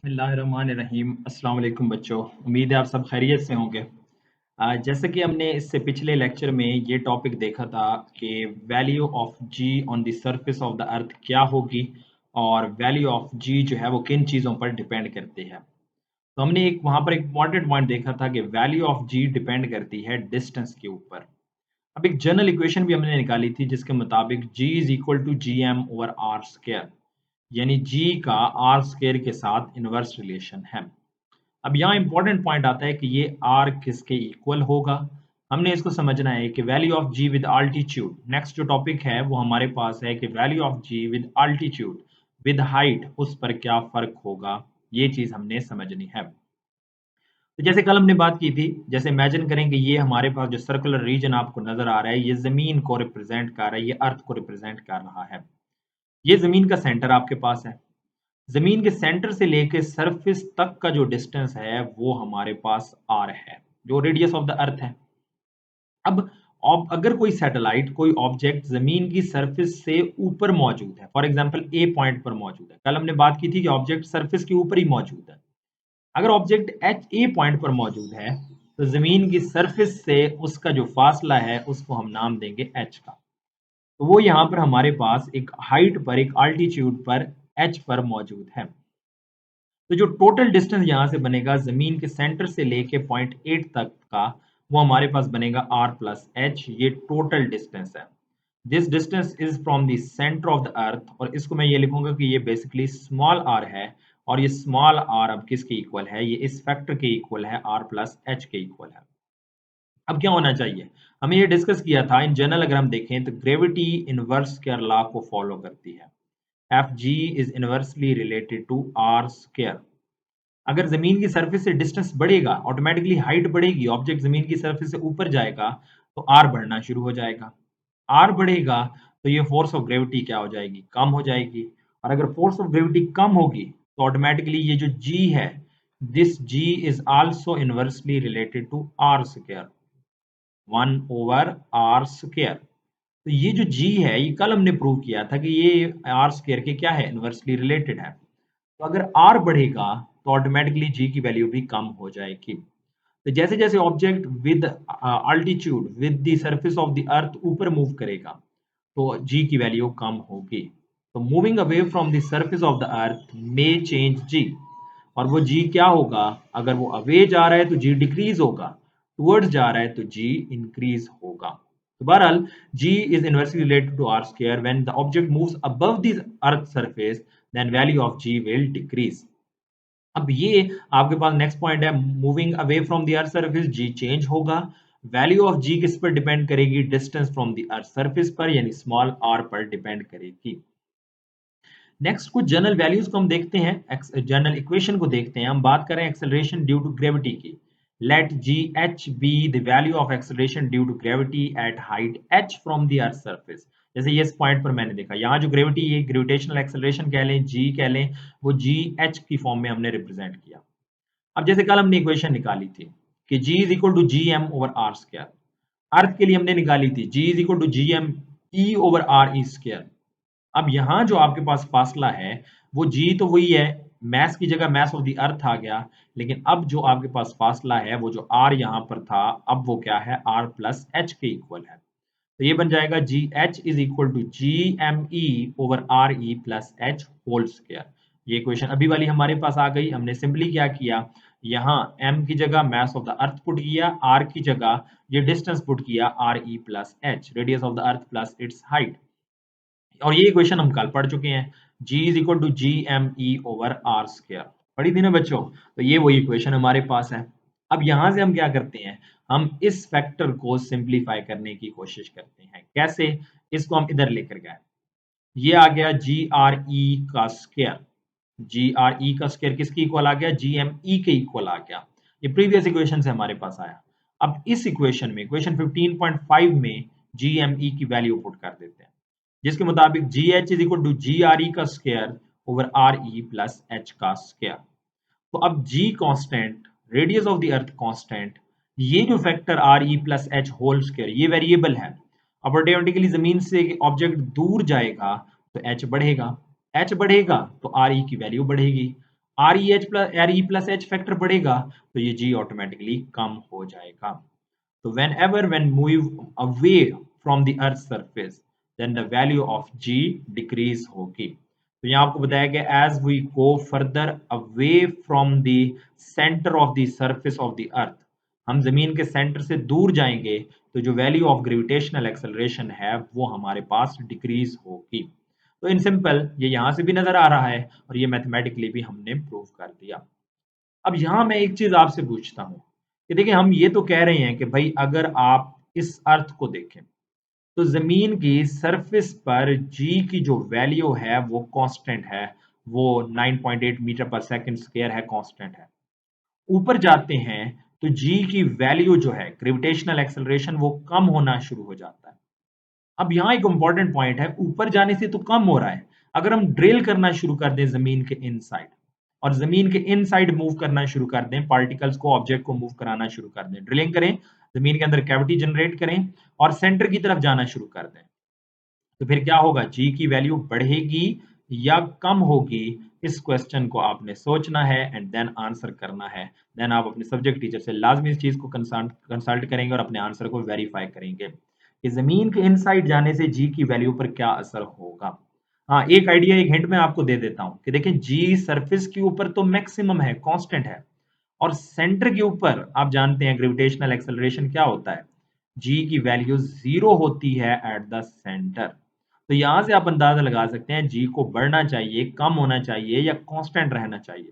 बिस्मिल्लाहिर्रहमानिर्रहीम। अस्सलाम वालेकुम बच्चों, उम्मीद है आप सब खैरियत से होंगे। जैसे कि हमने इससे पिछले लेक्चर में ये टॉपिक देखा था कि value of G on the surface of the earth क्या होगी और वैल्यू ऑफ जी जो है वो किन चीज़ों पर डिपेंड करती है। तो हमने एक वहाँ पर एक इम्पॉर्टेंट पॉइंट देखा था कि वैल्यू ऑफ जी डिपेंड करती है डिस्टेंस के ऊपर। अब एक जनरल इक्वेशन भी हमने निकाली थी जिसके मुताबिक जी is equal to G M over R square, यानी जी का आर स्क्वायर के साथ इनवर्स रिलेशन है। अब यहाँ इंपॉर्टेंट पॉइंट आता है कि ये आर किसके इक्वल होगा। हमने इसको समझना है कि value of G with altitude, next जो टॉपिक है वो हमारे पास है कि value of G with altitude with height, उस पर क्या फर्क होगा, ये चीज हमने समझनी है। तो जैसे कल हमने बात की थी, जैसे इमेजिन करें कि ये हमारे पास जो सर्कुलर रीजन आपको नजर आ रहा है ये जमीन को रिप्रेजेंट कर रहा है, ये अर्थ को रिप्रेजेंट कर रहा है। ये जमीन का सेंटर आपके पास है। जमीन के सेंटर से लेके सरफेस तक का जो डिस्टेंस है वो हमारे पास आर है, जो रेडियस ऑफ द अर्थ है। अब अगर कोई सैटेलाइट, कोई ऑब्जेक्ट जमीन की सरफेस से ऊपर मौजूद है, फॉर एग्जांपल ए पॉइंट पर मौजूद है, कल हमने बात की थी कि ऑब्जेक्ट सरफेस के ऊपर ही मौजूद है। अगर ऑब्जेक्ट एच ए पॉइंट पर मौजूद है तो जमीन की सरफेस से उसका जो फासला है उसको हम नाम देंगे एच का। तो वो यहाँ पर हमारे पास एक हाइट पर, एक आल्टीट्यूड पर एच पर मौजूद है। तो जो टोटल डिस्टेंस यहाँ से बनेगा जमीन के सेंटर से लेके पॉइंट 8 तक का, वो हमारे पास बनेगा आर प्लस एच। ये टोटल डिस्टेंस है। This distance is from the centre of the अर्थ, और इसको मैं ये लिखूंगा कि ये बेसिकली स्मॉल आर है। और ये स्मॉल आर अब किसके इक्वल है, ये इस फैक्टर के इक्वल है, आर प्लस एच के इक्वल है। अब क्या होना चाहिए, हमें ये डिस्कस किया था इन जनरल। अगर हम देखें तो ग्रेविटी इनवर्स स्क्वायर लॉ को फॉलो करती है। F G is inversely related to are square. अगर जमीन की सरफेस से डिस्टेंस बढ़ेगा, ऑटोमेटिकली हाइट बढ़ेगी, ऑब्जेक्ट जमीन की सरफेस से ऊपर जाएगा तो आर बढ़ना शुरू हो जाएगा। आर बढ़ेगा तो ये फोर्स ऑफ ग्रेविटी क्या हो जाएगी, कम हो जाएगी। और अगर फोर्स ऑफ ग्रेविटी कम होगी तो ऑटोमेटिकली ये जो जी है, this G is also inversely related to are square, 1/r²। तो ये जो जी है, ये कल हमने प्रूव किया था कि ये आर स्क्वायर के क्या है, इनवर्सली रिलेटेड है। तो अगर आर बढ़ेगा तो ऑटोमेटिकली जी की वैल्यू भी कम हो जाएगी। तो जैसे जैसे object with altitude with the surface of the अर्थ ऊपर मूव करेगा तो जी की वैल्यू कम होगी। तो moving away from the surface of the earth may change g. और वो जी क्या होगा, अगर वो अवे जा रहा है तो जी डिक्रीज होगा, टुवर्ड्स जा रहा है तो जी इंक्रीज होगा। तो बहरहाल g is inversely related to are square. When the object moves above the earth surface then value of g will decrease. अब ये आपके पास नेक्स्ट पॉइंट है, moving away from the earth surface g change होगा। Value of g किस पर depend करेगी, distance from the earth surface पर, यानी स्मॉल आर पर डिपेंड करेगी। नेक्स्ट कुछ जनरल वैल्यूज को हम देखते हैं, जनरल इक्वेशन को देखते हैं। हम बात करें एक्सेलरेशन ड्यू टू ग्रेविटी की। Let G H be the value of acceleration due to gravity at height H from the earth surface. जैसे ये इस पॉइंट पर मैंने देखा, यहाँ जो ग्रेविटी, ये ग्रेविटेशनल एक्सेलरेशन कह लें, जी कह लें, वो जी एच की फॉर्म में हमने रिप्रेजेंट किया। अब जैसे कल हमने इक्वेशन निकाली थी कि g is equal to G M over R square, earth के लिए हमने निकाली थी g is equal to G M E over R E square. अब यहाँ जो आपके पास फासला है वो जी तो वही है, मैस की जगह मैस ऑफ द अर्थ आ गया, लेकिन अब जो आपके पास फासला है वो जो आर यहाँ पर था, अब वो क्या है, आर प्लस एच के इक्वल है। तो ये बन जाएगा G H is equal to G M E over R E plus H whole square. ये इक्वेशन अभी वाली हमारे पास आ गई। हमने सिंपली क्या किया, यहाँ m की जगह mass of the earth put किया, r की जगह ये डिस्टेंस पुट किया, R E plus H, radius of the earth plus its height. और ये इक्वेशन हम कल पढ़ चुके हैं, g is equal to G M E over R square, पढ़ी थी ना बच्चों। तो ये वही इक्वेशन हमारे पास है। अब यहां से हम क्या करते हैं, हम इस फैक्टर को सिंप्लीफाई करने की कोशिश करते हैं। कैसे, इसको हम इधर लेकर गए, ये आ गया जी आर ई का स्क्वायर। जी आर ई का स्क्वायर किसकी इक्वल आ गया, जी एम ई के इक्वल आ गया। ये प्रीवियस इक्वेशन से हमारे पास आया। अब इस इक्वेशन में, इक्वेशन 15.5 में जी एम ई की वैल्यू पुट कर देते हैं, जिसके मुताबिक g H is equal to g R E का square over R E plus h का स्क्वायर। तो अब g constant, radius of the earth constant, ये जो factor R E plus H whole square, ये वेरिएबल है। अब ऑटोमेटिकली जमीन से ऑब्जेक्ट दूर जाएगा तो एच बढ़ेगा, एच बढ़ेगा तो आर ई की वैल्यू बढ़ेगी। RE प्लस एच फैक्टर बढ़ेगा तो ये जी ऑटोमेटिकली कम हो जाएगा। तो when move away from the earth surface then the value of g decrease होगी। तो यहाँ आपको बताया गया as we go further away from the center of the surface of the earth, हम जमीन के सेंटर से दूर जाएंगे तो जो वैल्यू ऑफ ग्रेविटेशनल एक्सेलरेशन है वो हमारे पास डिक्रीज होगी। तो इन सिंपल ये यहाँ से भी नजर आ रहा है और ये मैथमेटिकली भी हमने प्रूव कर दिया। अब यहाँ मैं एक चीज आपसे पूछता हूँ कि देखिए हम ये तो कह रहे हैं कि भाई अगर आप इस अर्थ को देखें तो जमीन की सरफेस पर जी की जो वैल्यू है वो कांस्टेंट है, वो 9.8 मीटर पर सेकंड स्क्वायर है, कांस्टेंट है। ऊपर जाते हैं तो जी की वैल्यू जो है ग्रेविटेशनल एक्सेलरेशन वो कम होना शुरू हो जाता है। अब यहाँ एक इंपॉर्टेंट पॉइंट है, ऊपर जाने से तो कम हो रहा है, अगर हम ड्रिल करना शुरू कर दें जमीन के इनसाइड और जमीन के इनसाइड मूव करना शुरू कर दें, पार्टिकल्स को ऑब्जेक्ट को मूव कराना शुरू कर दें, ड्रिलिंग करें, जमीन के अंदर कैविटी जनरेट करें और सेंटर की तरफ जाना शुरू कर दें, तो फिर क्या होगा, जी की वैल्यू बढ़ेगी या कम होगी? इस क्वेश्चन को आपने सोचना है एंड देन आंसर करना है। देन आप अपने सब्जेक्ट टीचर से लाजमी इस चीज को कंसल्ट करेंगे और अपने आंसर को वेरीफाई करेंगे कि जमीन के इनसाइड जाने से जी की वैल्यू पर क्या असर होगा। हाँ, एक आइडिया, एक हिंट मैं आपको दे देता हूँ कि देखिए जी सरफेस के ऊपर तो मैक्सिमम है, कांस्टेंट है, और सेंटर के ऊपर आप जानते हैं ग्रेविटेशनल एक्सेलरेशन क्या होता है, जी की वैल्यू जीरो होती है एट द सेंटर। तो यहां से आप अंदाजा लगा सकते हैं जी को बढ़ना चाहिए, कम होना चाहिए या कांस्टेंट रहना चाहिए।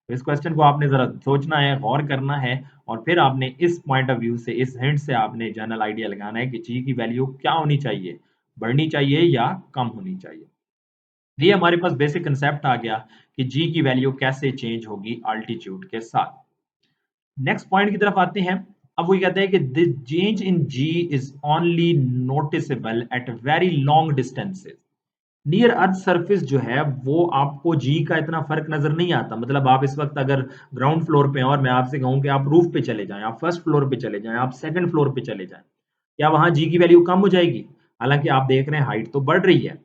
तो इस क्वेश्चन को आपने जरा सोचना है, गौर करना है और फिर आपने इस पॉइंट ऑफ व्यू से, इस हिंट से आपने जनरल आइडिया लगाना है कि जी की वैल्यू क्या होनी चाहिए, बढ़नी चाहिए या कम होनी चाहिए। ये हमारे पास बेसिक कंसेप्ट आ गया कि जी की वैल्यू कैसे चेंज होगी अल्टीट्यूड के साथ। नेक्स्ट पॉइंट की तरफ आते हैं। अब वो कहते हैं कि the change in G is only noticeable at very long distances. Near earth surface जो है वो आपको जी का इतना फर्क नजर नहीं आता। मतलब आप इस वक्त अगर ग्राउंड फ्लोर पे हैं और मैं आपसे कहूं कि आप रूफ पे चले जाएं, आप फर्स्ट फ्लोर पे चले जाएं, आप सेकंड फ्लोर पे चले जाएं, क्या वहां जी की वैल्यू कम हो जाएगी? हालांकि आप देख रहे हैं हाइट तो बढ़ रही है,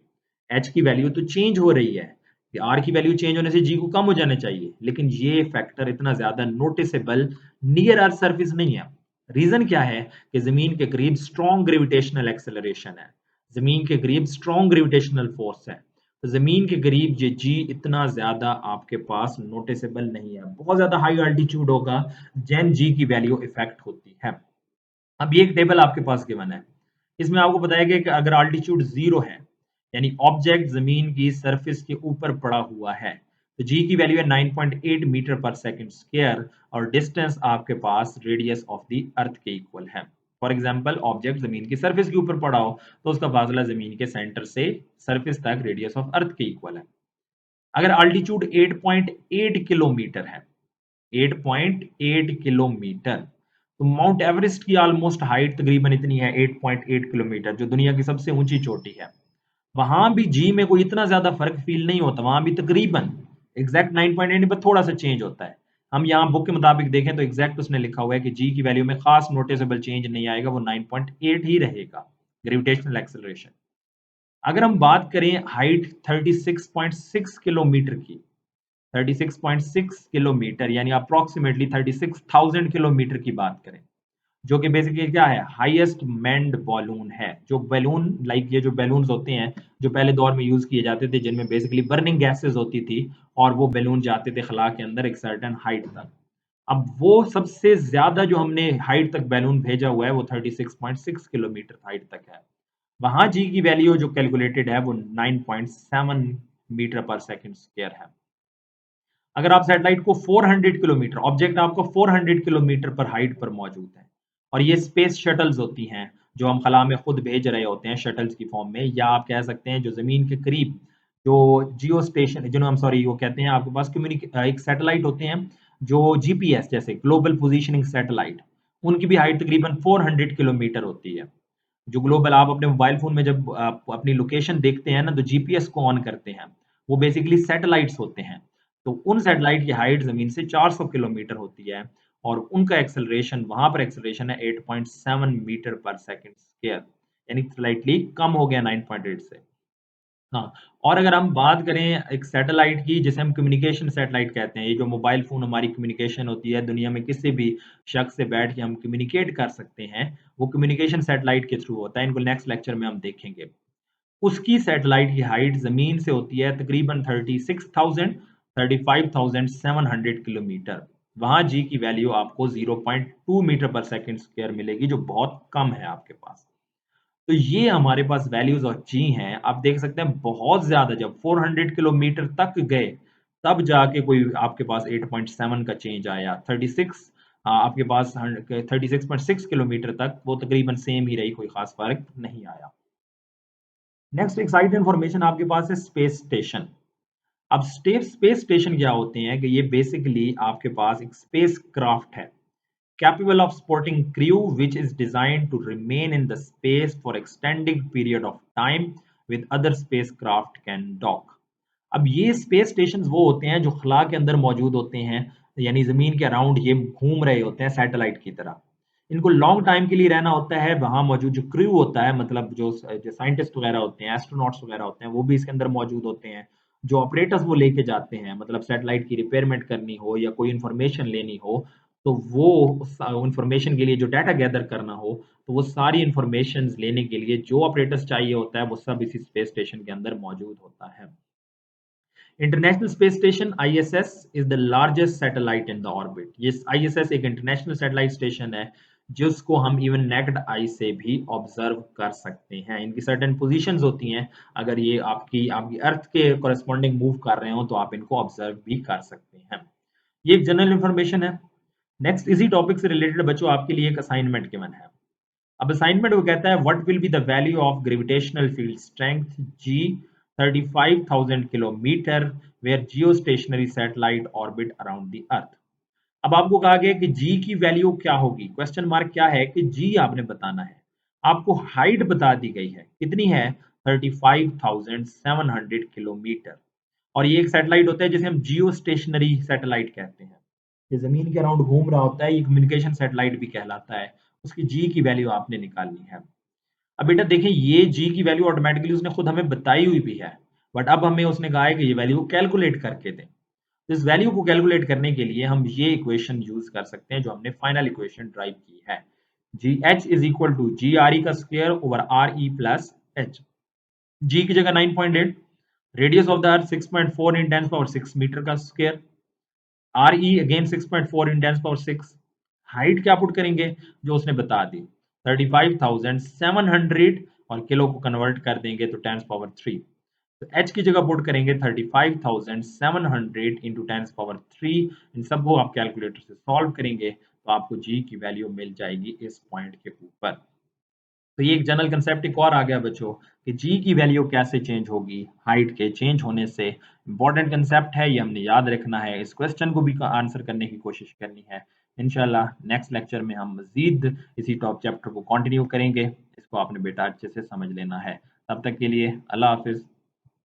एच की वैल्यू तो चेंज हो रही है, आर की वैल्यू चेंज होने से जी को कम हो जाना चाहिए, लेकिन ये फैक्टर इतना ज्यादा नोटिसेबल नियर अर्थ सरफेस नहीं है। रीजन क्या है कि जमीन के करीब स्ट्रॉन्ग ग्रेविटेशनल एक्सेलरेशन है, जमीन के करीब स्ट्रॉन्ग ग्रेविटेशनल फोर्स है, तो जमीन के करीब ये जी इतना ज्यादा आपके पास नोटिसेबल नहीं है। बहुत ज्यादा हाई अल्टीट्यूड होगा जैन जी की वैल्यू इफेक्ट होती है। अब ये एक टेबल आपके पास गिवन है, इसमें आपको बताया गया कि अगर अल्टीट्यूड जीरो है यानी ऑब्जेक्ट जमीन की सरफेस के ऊपर पड़ा हुआ है तो जी की वैल्यू है 9.8 मीटर पर सेकंड स्क्वायर और डिस्टेंस आपके पास रेडियस ऑफ द अर्थ के इक्वल है। फॉर एग्जांपल ऑब्जेक्ट जमीन की सरफेस के ऊपर पड़ा हो तो उसका फासला जमीन के सेंटर से सरफेस तक रेडियस ऑफ अर्थ के इक्वल है। अगर अल्टीट्यूड 8.8 किलोमीटर है, 8.8 किलोमीटर, तो माउंट एवरेस्ट की ऑलमोस्ट हाइट तकरीबन इतनी है 8.8 किलोमीटर, जो दुनिया की सबसे ऊंची चोटी है। वहां भी जी में कोई इतना ज्यादा फर्क फील नहीं होता, वहां भी तकरीबन एग्जैक्ट 9.8 पर थोड़ा सा चेंज होता है। हम यहाँ बुक के मुताबिक देखें तो एग्जैक्ट उसने लिखा हुआ है कि जी की वैल्यू में खास नोटिसेबल चेंज नहीं आएगा, वो 9.8 ही रहेगा ग्रेविटेशनल एक्सेलरेशन। अगर हम बात करें हाइट 36.6 किलोमीटर की, 36.6 किलोमीटर यानी अप्रोक्सीमेटली 36,000 किलोमीटर की बात करें, जो कि बेसिकली क्या है, हाईएस्ट मैन्ड बॉलून है। जो बैलून लाइक ये जो बैलून्स होते हैं जो पहले दौर में यूज किए जाते थे, जिनमें बेसिकली बर्निंग गैसेस होती थी और वो बैलून जाते थे खला के अंदर एक सर्टेन हाइट तक। अब वो सबसे ज्यादा जो हमने हाइट तक बैलून भेजा हुआ है वो 36.6 किलोमीटर हाइट तक है। वहां जी की वैल्यू जो कैलकुलेटेड है वो 9.7 मीटर पर सेकंड स्क्वायर है। अगर आप सैटेलाइट को 400 किलोमीटर, ऑब्जेक्ट आपको 400 किलोमीटर पर हाइट पर मौजूद है और ये स्पेस शटल्स होती हैं जो हम खला में खुद भेज रहे होते हैं शटल्स की फॉर्म में, या आप कह सकते हैं जो जमीन के करीब जो जियो स्टेशन, जिन्हों हम सॉरी वो कहते हैं आपके पास एक सैटेलाइट होते हैं जो जीपीएस जैसे ग्लोबल पोजीशनिंग सैटेलाइट, उनकी भी हाइट तकरीबन 400 किलोमीटर होती है। जो ग्लोबल आप अपने मोबाइल फोन में जब आप अपनी लोकेशन देखते हैं ना तो जीपीएस को ऑन करते हैं, वो बेसिकली सैटेलाइट्स होते हैं। तो उन सैटेलाइट की हाइट जमीन से 400 किलोमीटर होती है और उनका एक्सेलरेशन, वहां पर एक्सेलरेशन है 8.7 मीटर पर सेकंड स्क्वायर, यानी स्लाइटली कम हो गया 9.8 से। हाँ, और अगर हम बात करें एक सैटेलाइट की जिसे हम कम्युनिकेशन सैटेलाइट कहते हैं, ये जो मोबाइल फ़ोन हमारी कम्युनिकेशन होती है, दुनिया में किसी भी शख्स से बैठ के हम कम्युनिकेट कर सकते हैं, वो कम्युनिकेशन सैटेलाइट के थ्रू होता है। इनको नेक्स्ट लेक्चर में हम देखेंगे। उसकी सैटेलाइट की हाइट ज़मीन से होती है तकरीबन 35,700 किलोमीटर। वहाँ जी की वैल्यू आपको 0.2 मीटर पर सेकंड स्क्वायर मिलेगी, जो बहुत कम है आपके पास। तो ये हमारे पास वैल्यूज़ और जी हैं। आप देख सकते हैं बहुत ज़्यादा जब 400 किलोमीटर तक गए, तब जाके कोई आपके पास 8.7 का चेंज आया। 36 आपके पास 36.6 किलोमीटर तक वो तकरीबन सेम ही रही, कोई ख़ास फ़र्क नहीं आया। नेक्स्ट एक्साइटिंग इन्फॉर्मेशन आपके पास है स्पेस स्टेशन। अब स्पेस स्टेशन क्या होते हैं कि ये बेसिकली आपके पास एक स्पेस क्राफ्ट है, capable of supporting crew which is designed to remain in the space for extended period of time with other spacecraft can dock. अब ये स्पेस स्टेशन वो होते हैं जो खला के अंदर मौजूद होते हैं, यानी ज़मीन के अराउंड ये घूम रहे होते हैं सैटेलाइट की तरह। इनको लॉन्ग टाइम के लिए रहना होता है, वहाँ मौजूद जो क्रू होता है मतलब जो साइंटिस्ट वगैरह होते हैं, एस्ट्रोनॉट्स वगैरह होते हैं, वो भी इसके अंदर मौजूद होते हैं। जो ऑपरेटर्स वो लेके जाते हैं, मतलब सैटेलाइट की रिपेयरमेंट करनी हो या कोई इन्फॉर्मेशन लेनी हो, तो वो उस इन्फॉर्मेशन के लिए जो डाटा गैदर करना हो, तो वो सारी इन्फॉर्मेशंस लेने के लिए जो ऑपरेटर्स चाहिए होता है, वो सब इसी स्पेस स्टेशन के अंदर मौजूद होता है। International space station ISS is the largest satellite in the orbit. ये आईएसएस एक इंटरनेशनल सैटेलाइट स्टेशन है जिसको हम इवन नेक्ड आई से भी ऑब्जर्व कर सकते हैं। इनकी सर्टेन पोजीशंस होती हैं, अगर ये आपकी आपकी अर्थ के कॉरेस्पॉन्डिंग मूव कर रहे हो तो आप इनको ऑब्जर्व भी कर सकते हैं। ये एक जनरल इंफॉर्मेशन है। नेक्स्ट इसी टॉपिक से रिलेटेड बच्चों आपके लिए एक असाइनमेंट गिवन है। अब असाइनमेंट वो कहता है what will be the value of gravitational field strength G 35,000 kilometre where geostationary satellite orbit around the earth. अब आपको कहा गया कि जी की वैल्यू क्या होगी। क्वेश्चन मार्क क्या है कि जी आपने बताना है। आपको हाइट बता दी गई है, कितनी है 35,700 किलोमीटर। और ये एक सैटेलाइट होता है जिसे हम जियो स्टेशनरी सैटेलाइट कहते हैं। ये जमीन के अराउंड घूम रहा होता है, ये कम्युनिकेशन सैटेलाइट भी कहलाता है। उसकी जी की वैल्यू आपने निकालनी है। अब बेटा देखें, ये जी की वैल्यू ऑटोमेटिकली उसने खुद हमें बताई हुई भी है, बट अब हमें उसने कहा है कि ये वैल्यू कैलकुलेट करके दें। तो इस वैल्यू को कैलकुलेट करने के लिए हम ये इक्वेशन यूज कर सकते हैं जो हमने फाइनल इक्वेशन ड्राइव की है। जी H is equal to g R E का square over R E plus H. जी की जगह 9.8, radius of the earth 6.4 in 10 power 6 metre का स्क्वायर, आर ई अगेन 6.4 इन 10 पावर 6। हाइट क्या पुट करेंगे जो उसने बता दी 35,700, और किलो को कन्वर्ट कर देंगे तो 10 पावर 3। तो एच की जगह पुट करेंगे 35,700 इंटू 10 पावर 3। इन सबको आप कैलकुलेटर से सॉल्व करेंगे तो आपको जी की वैल्यू मिल जाएगी इस पॉइंट के ऊपर। तो ये एक जनरल कंसेप्ट एक और आ गया बच्चों कि जी की वैल्यू कैसे चेंज होगी हाइट के चेंज होने से। इंपॉर्टेंट कंसेप्ट है, ये हमने याद रखना है। इस क्वेश्चन को भी आंसर करने की कोशिश करनी है। इंशाल्लाह नेक्स्ट लेक्चर में हम मजीद इसी टॉप चैप्टर को कंटिन्यू करेंगे। इसको आपने बेटा अच्छे से समझ लेना है। तब तक के लिए अल्लाह हाफिज।